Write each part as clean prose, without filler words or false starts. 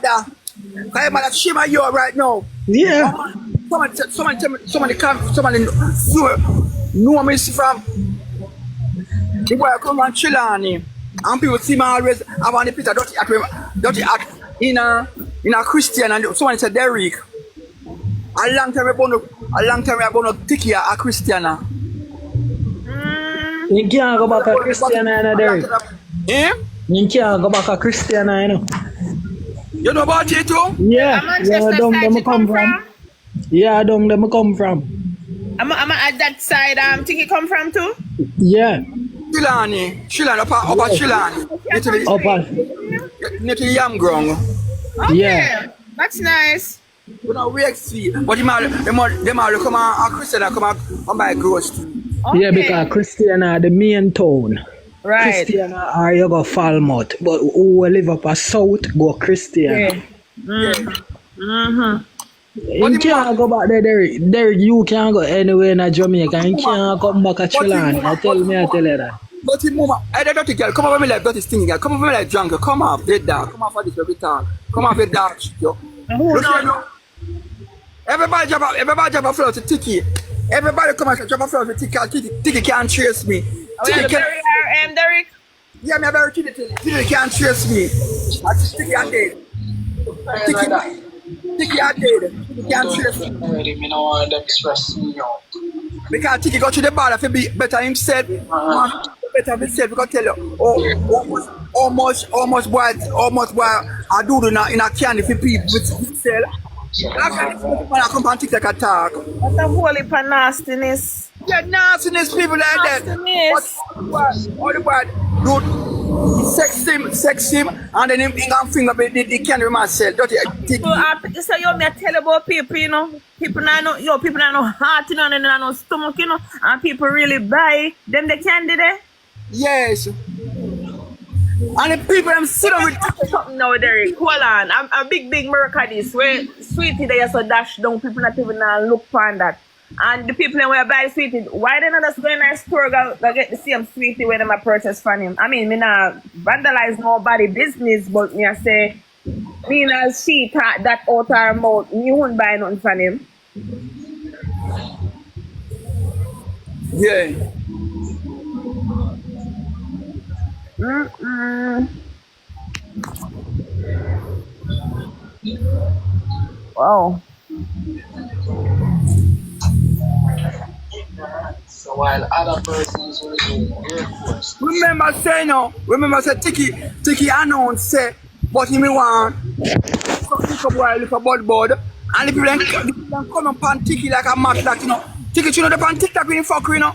mother. My mother shame on you right now. Yeah. Somebody know me from the boy come from Chilani. And people see me always I want the picture dirty at in a Christian and someone said Derrick. A long time ago Tikki a Christian. You can't go back a Christian, Derrick. Eh? You can't go back a Christian, you know. You know about it too? Yeah. Yeah, them come from. Yeah, them come from. I'm at that side. Tikki come from too. Yeah. Chilani, upper Chilani. Upper. Near to Yam ground. Okay. Yeah. That's nice. We don't wait see. But them all come a Christian and come by gross. Okay. Yeah, because Christian are the main town. Right. Christian are you go Falmouth, but who live up a south go Christian. Yeah. Mm-hmm. You can't go back there, Derrick. Derrick, you can't go anywhere in Jamaica. You can't come back to Chilani. I tell you that. But in mama, I don't dirty girl, come over me like dirty stingy girl, come over me like drunk, come off, dead dog, come off for this every time, come off with dark shit, yo. Look here now. Everybody drop a floor to Tikki. Everybody come and drop a floor to Tikki. Tikki can't trace me. Tikki can't. Derrick. Yeah, me a very Tikki can't trace me. I just Tikki are dead. Tikki are dead. Tikki can't trace me. Already, me no want them stress me out. Because Tikki go to the bar if he be better himself. Better himself, we can tell you. Almost boy I do in a candy for people sell. I come and TikTok attack. What a holy pan nastiness. Yeah, nastiness people like that. Nastiness. All the bad dude sex him and then him can finger the candy myself. So you me tell about people, you know. People not know heart, you know, and no stomach, you know, and people really buy them the candy there. Yes. And the people them sit down with something now, Derrick. Hold on. I'm a big miracle this where sweetie they so dash down, people not even look for that. And the people that were buy sweetie, why they not just go in our store go get the same sweetie when them a purchase from him? I mean, me not vandalize nobody business, but me I say me not see that out our mouth, you won't buy nothing from him. yeah. Wow. So while other persons will do their course. Remember say Tikki announced say what he me want. So look a bud. And the people then come up on Tikki like a match like you know. Tikki you know the pan TikTok with him fuck you know.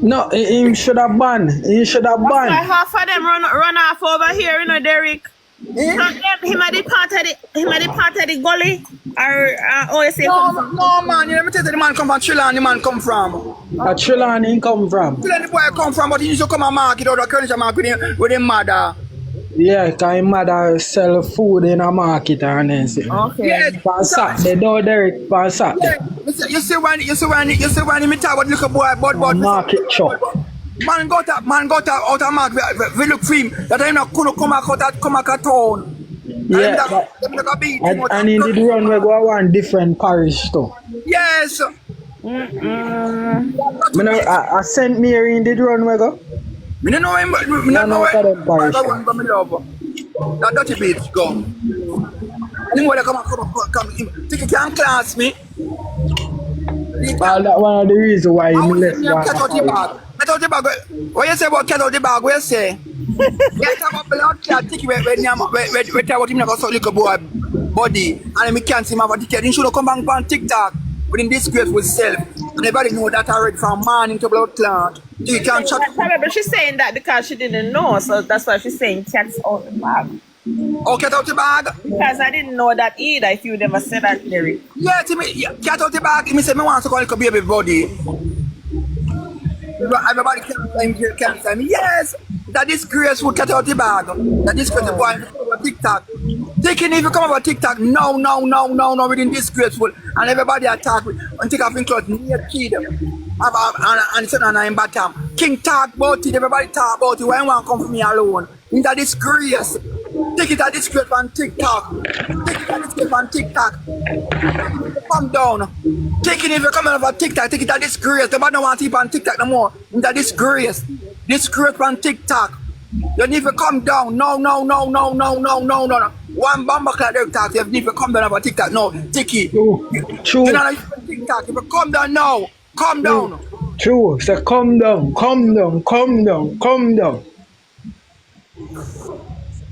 No, he should have banned. He should have banned. Half of them run off over here, you know, Derrick. He might be part of the gully, or OSA. No man, let me tell you the man come from Chilani, the man come from. Chilani he come from. Chilani the boy come from, but he used to come and market or the furniture market with him mother. Yeah, because his mother sell food in a market and then say. Okay. Yes. For Saturday, no Derrick, for Saturday. You see when he talk about little boy, but market shop. Man got out of market. We look for him. That time not couldn't come back at town. Yeah, and he did run we go one different parish too. Yes. I sent Mary in did run we go. Me don't know him. Me don't know him. That dirty bitch go. Anyway, come. Tikki can't class me. Well, that's one of the reasons why he left. Cat out the bag. Cat out the bag. What you say about cat out the bag? What you say? Get about blood clot Tikki when tell what him never saw little boy body and me can't see him have a ticket. He should come back on TikTok with him disgraceful self. And everybody know that already from morning to blood clot. You can't chat. But she's saying that because she didn't know, so that's why she's saying cat's out the bag. Oh, cat out the bag? Because I didn't know that either, if you never said that, Derrick. Yeah, cat out the bag. He said, me want to call it a baby body. Everybody can't say me. Yes, that disgraceful cat out the bag. That disgraceful boy on TikTok. Taking if you come over TikTok, no, within disgraceful. And everybody attack with and take off in clothes near kid. And it's on in bottom. King talk about it, everybody talk about it. Why you want to come for me alone? It's a disgrace. Take it a disgrace on TikTok. Take it a disgrace on TikTok. Come down. Take it if you're coming over TikTok. Take it a disgrace. Nobody don't want to keep on TikTok no more. It's a disgrace. Disgrace on TikTok. You need to come down. No. One bomber clad Derrick talk. You need to come down over TikTok. No, Tikki. True. You're not on TikTok. If you come down now, come down. True. So come down.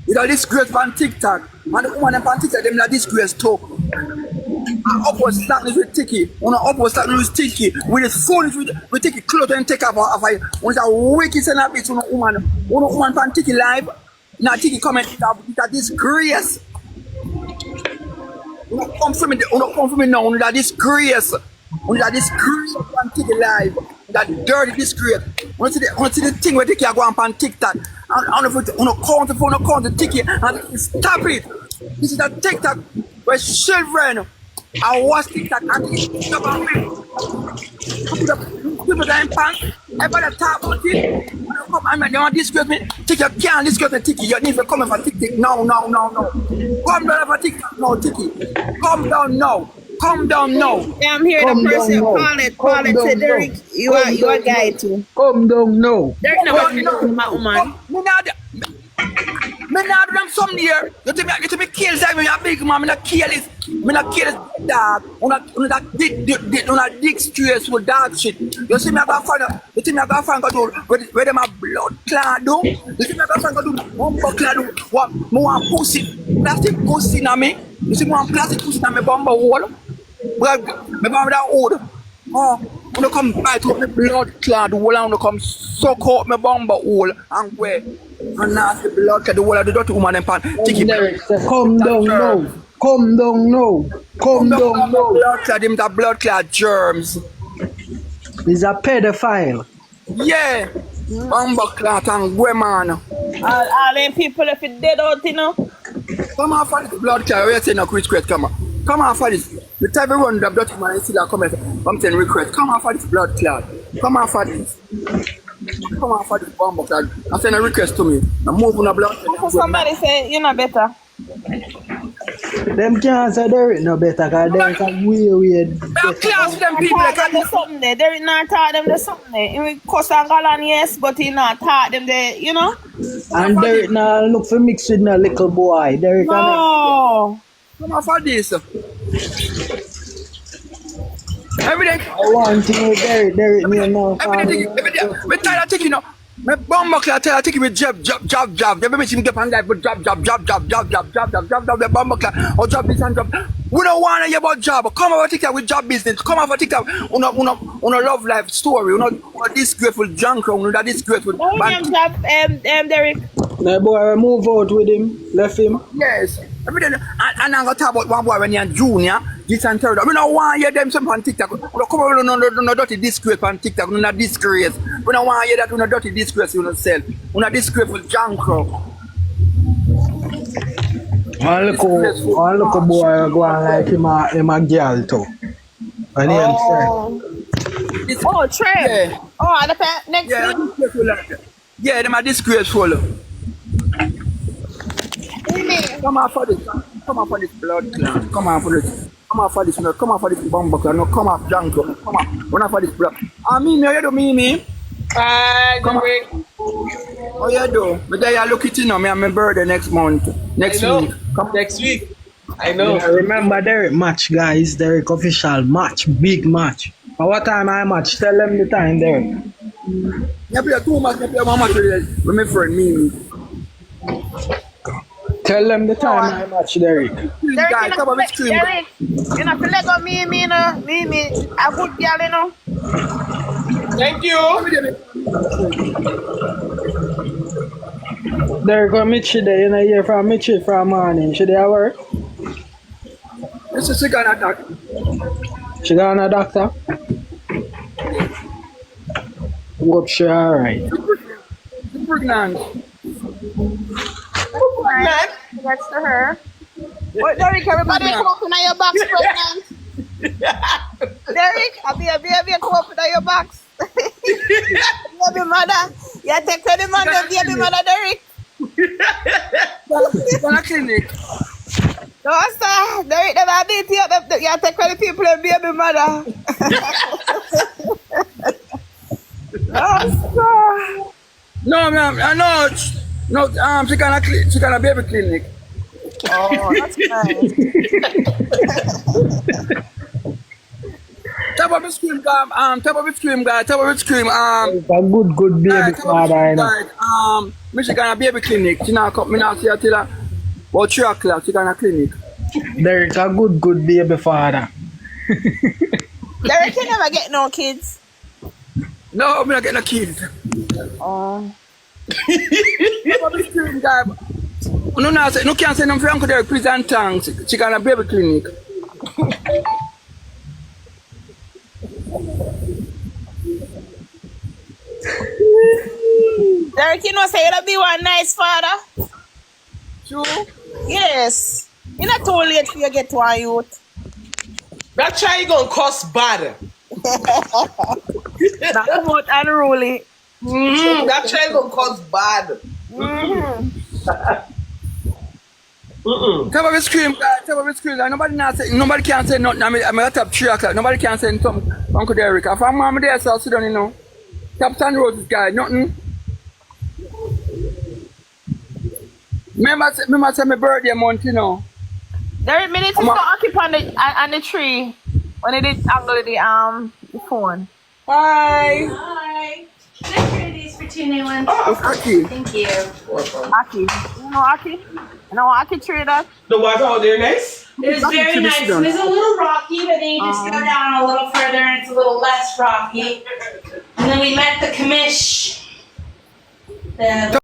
It's a disgrace on TikTok. And the woman on TikTok, them a disgrace too. And upward slackness with Tikki. On the upward slackness with Tikki. With his foolish with Tikki clothes and take off of it. When it's a wicked son of bitch on the woman on Tikki live. Now Tikki comment it's a disgrace. You don't come for me now. It's a disgrace. It's a disgrace on Tikki live. That dirty disgrace. When you see the thing where Tikki are going on TikTok. On the count Tikki and stop it. This is a TikTok where children are watch TikTok and stop on people that in pants. Everybody talk about it. I mean, you want to disgrace me? Tikki, you can't disgrace me, Tikki. You need to come for TikTok. No. Come down for TikTok. No, Tikki. Come down now. Yeah, I'm here. The person call it to Derrick. You are a guy too. Come down now. Derrick no my woman. Me not do them some year. You tell me kill that when you're big man. Me not kill this dog. Una dig stress with dog shit. You see me I got find go do where them a blood clot do. You see me I got find go do bumper clot do. What me want pussy plastic pussy na me. You see me want plastic pussy na me bumper hole. Well, me bumper that old. Oh, when you come bite up me blood clot hole and you come suck out me bumper hole and where. And now the blood clot the whole of the dirty woman and pan. Tikki Derrick, come down now. Blood clot him the blood clot germs. He's a pedophile. Yeah. Bumper clot and women. All them people if it dead out, you know. Come on for this blood clot. We're saying no request, come on. Come on for this. The time we run the dirty man and still come I'm saying request. Come on for this blood clot. Come on for this. Come on for this bumper clot. I send a request to me. I'm moving a blood clot. Somebody say you're not better. Them can't say Derrick no better because Derrick are weird. Class with them people. Taught them there's something there. Derrick not taught them there's something there. He cuss and galan, yes, but he not taught them there, you know? And Derrick now look for mix with no little boy. Derrick no. Come on for this. Everything. I want to Derrick me now. Everything. We tired of taking, you know. My bomber clot tell I take it with job. They make him get on life with job. The bomber clot or job this and job. We don't want to hear about job. Come over TikTok with job business. Come over TikTok on a love life story. On disgraceful junk. On that disgraceful. Derrick. My boy move out with him. Left him. Yes. Everything. And I'm gonna talk about one boy when you're junior. This and third. We don't want to hear them some on TikTok. We don't come over no dirty disgrace on TikTok. We not disgrace. We don't want to hear that we not dirty disgrace yourself. We not disgraceful junk. One look boy go on like him a girl too. And he Trey. Yeah. Oh, the next week. Yeah, them are disgraceful. Come on for this blood clot. Come on for this bomber clot. No, come on, junk. Come on. Run for this blood. Me, how you do, me? Good week. How you do? But then you look at it now. Me and my birthday next month. Next week. Come next week. I know. Yeah, remember Derrick match, guys. Derrick official match. Big match. At what time I match? Tell them the time, Derrick. You play 2 matches. You play 1 match with my friend, me. Tell them the time I match, Derrick. Guys, come on, scream. Derrick, you know, let go me, a good girl, you know. Thank you. Derrick, come meet you there. You know, hear from Mitchie from morning. She there work? This is a gun attack. She gone a doctor? Hope she alright. Pregnant. That's to her. What, Derrick, everybody come up in your box, pregnant. Derrick, I'll be a come up in your box. Baby mother. You take care of the man, baby mother, Derrick. She's on a clinic. No, sir. Derrick never beat you up. You take all the people and baby mother. No, sir. No, ma'am. No, she can a baby clinic. Oh, that's nice. Tap up the scream, tap up the scream, guy. Tap up the scream, A good baby father, you know. me she can a baby clinic. She not come, me not see her till about 3 o'clock. She can a clinic. Derrick, a good baby father. Derrick can never get no kids. No, me not get no kids. Oh. Tap up the scream, guy. No can't say no for Uncle Derrick, please and thanks. She can a baby clinic. Derrick, you know, say you'll be one nice father. True? Yes. You're not too late for you get to a youth. That child gonna cost bad. That's about unruly. That child gonna cost bad. Tap up the scream, guy. Tap up the scream. Like, nobody can say nothing. I'm at top 3 o'clock. Nobody can say something. Uncle Derrick. If I'm mama there, so I'll sit down, you know. Tap San Roses, guy. Nothing. Remember say my birthday month, you know. Derrick, me need to start occupying on the tree when it did angle the phone. Hi. Hi. Can I trade these for 2 new ones? It's Aki. Thank you. Aki. You know Aki? You know Aki trade us? The water out there nice? It was very nice. It was a little rocky, but then you just go down a little further and it's a little less rocky. And then we met the commish. The